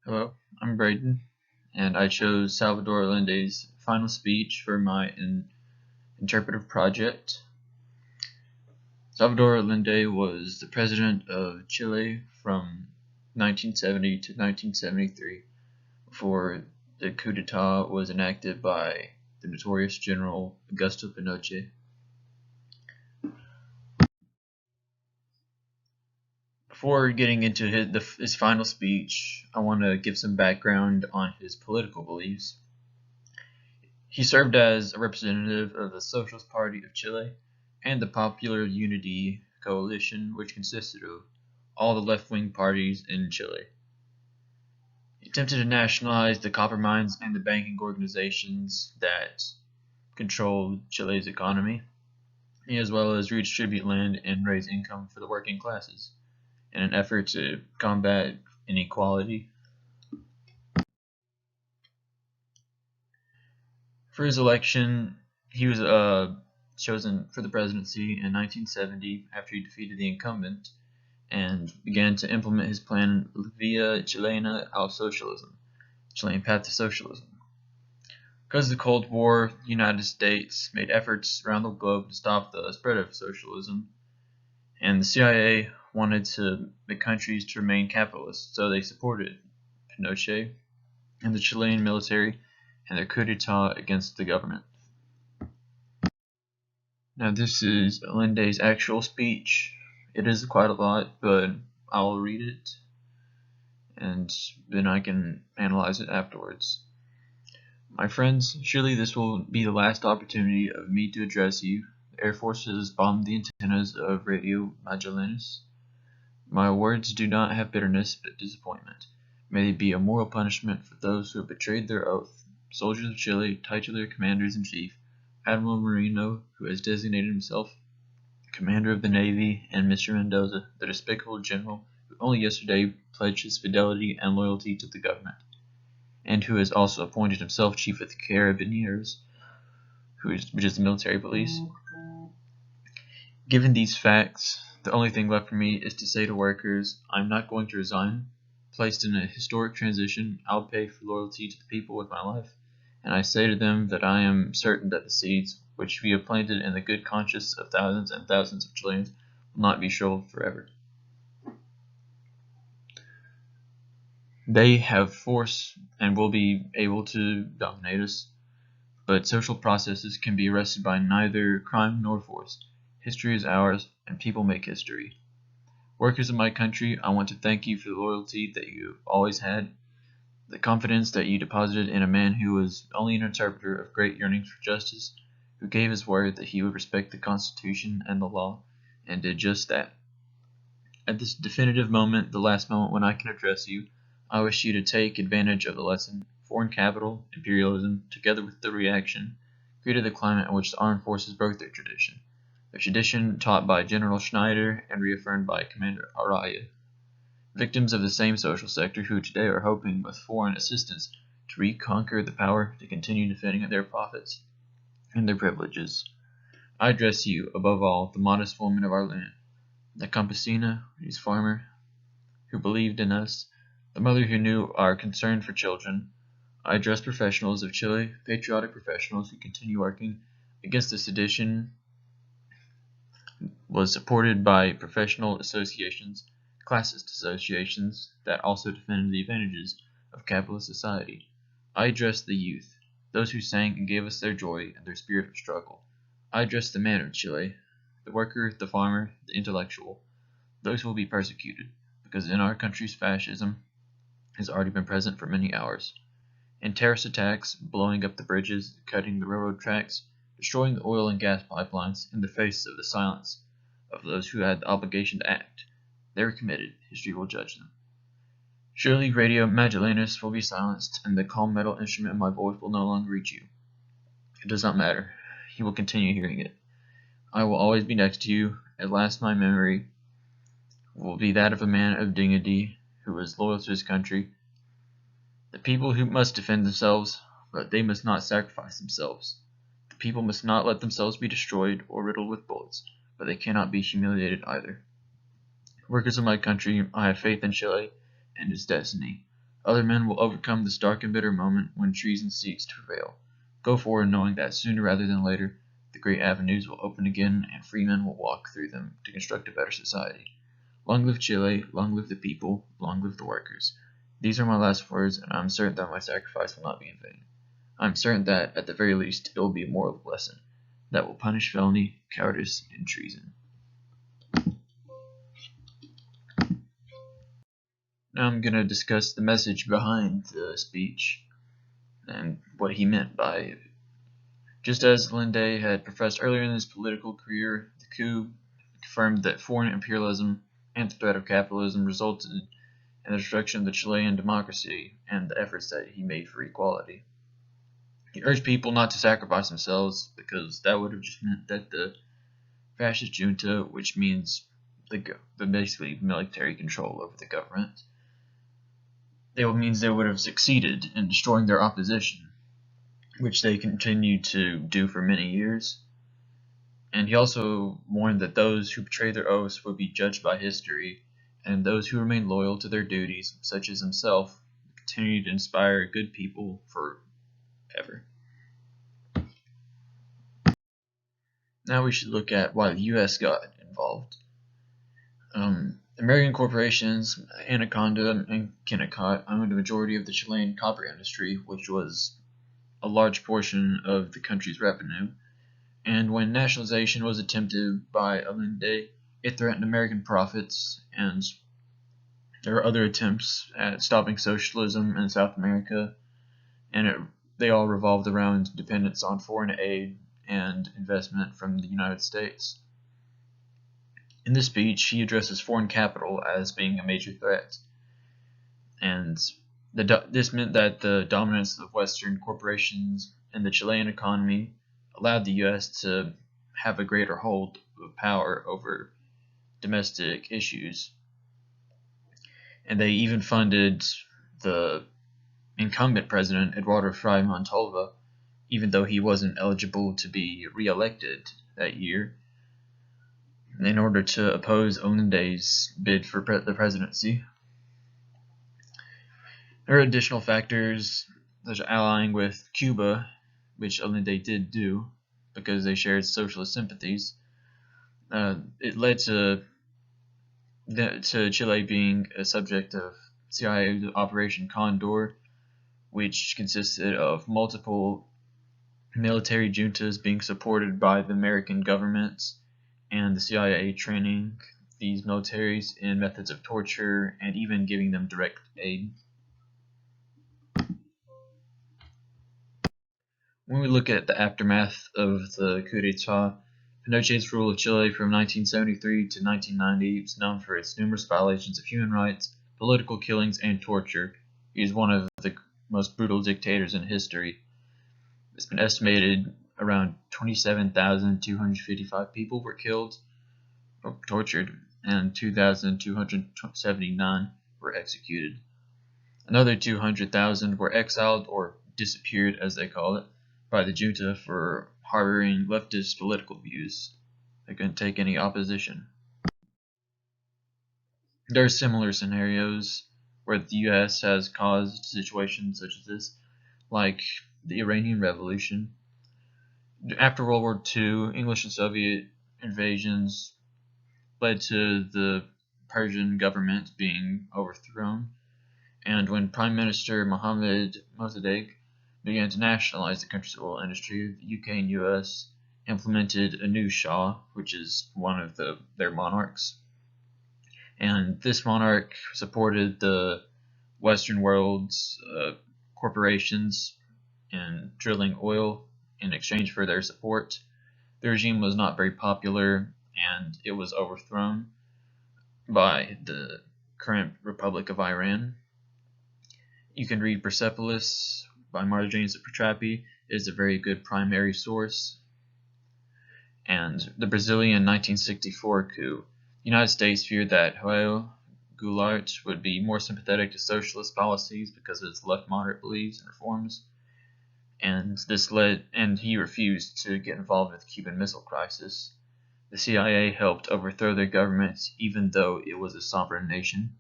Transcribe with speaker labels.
Speaker 1: Hello, I'm Braden, and I chose Salvador Allende's final speech for my interpretive project. Salvador Allende was the president of Chile from 1970 to 1973 before the coup d'etat was enacted by the notorious General Augusto Pinochet. Before getting into his final speech, I want to give some background on his political beliefs. He served as a representative of the Socialist Party of Chile and the Popular Unity Coalition, which consisted of all the left-wing parties in Chile. He attempted to nationalize the copper mines and the banking organizations that controlled Chile's economy, as well as redistribute land and raise income for the working classes in an effort to combat inequality. For his election, he was chosen for the presidency in 1970 after he defeated the incumbent and began to implement his plan Via Chilena al Socialism, Chilean path to socialism. Because of the Cold War, the United States made efforts around the globe to stop the spread of socialism, and the CIA wanted the countries to remain capitalist, so they supported Pinochet and the Chilean military and their coup d'etat against the government. Now this is Allende's actual speech. It is quite a lot, but I'll read it and then I can analyze it afterwards. My friends, surely this will be the last opportunity of me to address you. The Air Force has bombed the antennas of Radio Magallanes. My words do not have bitterness but disappointment. May they be a moral punishment for those who have betrayed their oath. Soldiers of Chile, titular commanders-in-chief, Admiral Moreno, who has designated himself commander of the Navy, and Mr. Mendoza, the despicable general who only yesterday pledged his fidelity and loyalty to the government, and who has also appointed himself chief of the Carabineers, which is the military police. Given these facts, the only thing left for me is to say to workers, I'm not going to resign. Placed in a historic transition, I'll pay for loyalty to the people with my life, and I say to them that I am certain that the seeds which we have planted in the good conscience of thousands and thousands of Chileans will not be shriveled forever. They have force and will be able to dominate us, but social processes can be arrested by neither crime nor force. History is ours, and people make history. Workers of my country, I want to thank you for the loyalty that you have always had, the confidence that you deposited in a man who was only an interpreter of great yearnings for justice, who gave his word that he would respect the Constitution and the law, and did just that. At this definitive moment, the last moment when I can address you, I wish you to take advantage of the lesson. Foreign capital, imperialism, together with the reaction, created the climate in which the armed forces broke their tradition taught by General Schneider and reaffirmed by Commander Araya. Victims of the same social sector who today are hoping with foreign assistance to reconquer the power to continue defending their profits and their privileges. I address you, above all, the modest woman of our land, the campesina, whose farmer, who believed in us, the mother who knew our concern for children. I address professionals of Chile, patriotic professionals who continue working against the sedition was supported by professional associations, classist associations that also defended the advantages of capitalist society. I address the youth, those who sang and gave us their joy and their spirit of struggle. I address the man of Chile, the worker, the farmer, the intellectual, those who will be persecuted, because in our country's fascism has already been present for many hours. In terrorist attacks, blowing up the bridges, cutting the railroad tracks, destroying the oil and gas pipelines in the face of the silence of those who had the obligation to act. They were committed. History will judge them. Surely Radio Magallanes will be silenced, and the calm metal instrument of my voice will no longer reach you. It does not matter. You will continue hearing it. I will always be next to you. At last my memory will be that of a man of dignity who was loyal to his country. The people who must defend themselves, but they must not sacrifice themselves. The people must not let themselves be destroyed or riddled with bullets, but they cannot be humiliated either. Workers of my country, I have faith in Chile and its destiny. Other men will overcome this dark and bitter moment when treason seeks to prevail. Go forward knowing that sooner rather than later, the great avenues will open again and free men will walk through them to construct a better society. Long live Chile, long live the people, long live the workers. These are my last words, and I am certain that my sacrifice will not be in vain. I am certain that, at the very least, it will be a moral lesson that will punish felony, cowardice, and treason. Now I'm going to discuss the message behind the speech and what he meant by it. Just as Allende had professed earlier in his political career, the coup confirmed that foreign imperialism and the threat of capitalism resulted in the destruction of the Chilean democracy and the efforts that he made for equality. He urged people not to sacrifice themselves because that would have just meant that the fascist junta, which means the basically military control over the government, means they would have succeeded in destroying their opposition, which they continued to do for many years. And he also warned that those who betrayed their oaths would be judged by history, and those who remained loyal to their duties, such as himself, continued to inspire good people forever. Now we should look at why the U.S. got involved. American corporations, Anaconda and Kennecott, owned a majority of the Chilean copper industry, which was a large portion of the country's revenue. And when nationalization was attempted by Allende, it threatened American profits, and there were other attempts at stopping socialism in South America, and they all revolved around dependence on foreign aid and investment from the United States. In this speech, he addresses foreign capital as being a major threat, and this meant that the dominance of Western corporations in the Chilean economy allowed the U.S. to have a greater hold of power over domestic issues. And they even funded the incumbent president, Eduardo Frei Montalva, even though he wasn't eligible to be re-elected that year, in order to oppose Allende's bid for the presidency. There are additional factors, such as allying with Cuba, which Allende did do because they shared socialist sympathies. It led to Chile being a subject of CIA Operation Condor, which consisted of multiple military juntas being supported by the American government and the CIA training these militaries in methods of torture and even giving them direct aid. When we look at the aftermath of the coup d'etat, Pinochet's rule of Chile from 1973 to 1990 is known for its numerous violations of human rights, political killings, and torture. He is one of the most brutal dictators in history. It's been estimated around 27,255 people were killed or tortured, and 2,279 were executed. Another 200,000 were exiled or disappeared, as they call it, by the junta for harboring leftist political views. They couldn't take any opposition. There are similar scenarios where the U.S. has caused situations such as this, like the Iranian Revolution. After World War II, English and Soviet invasions led to the Persian government being overthrown, and when Prime Minister Mohammad Mossadegh began to nationalize the country's oil industry, the UK and US implemented a new Shah, which is one of their monarchs. And this monarch supported the Western world's corporations in drilling oil in exchange for their support. The regime was not very popular, and it was overthrown by the current Republic of Iran. You can read Persepolis by Marjane Satrapi. It is a very good primary source. And the Brazilian 1964 coup. The United States feared that João Goulart would be more sympathetic to socialist policies because of his left moderate beliefs and reforms. And he refused to get involved with the Cuban Missile Crisis. The CIA helped overthrow their government even though it was a sovereign nation.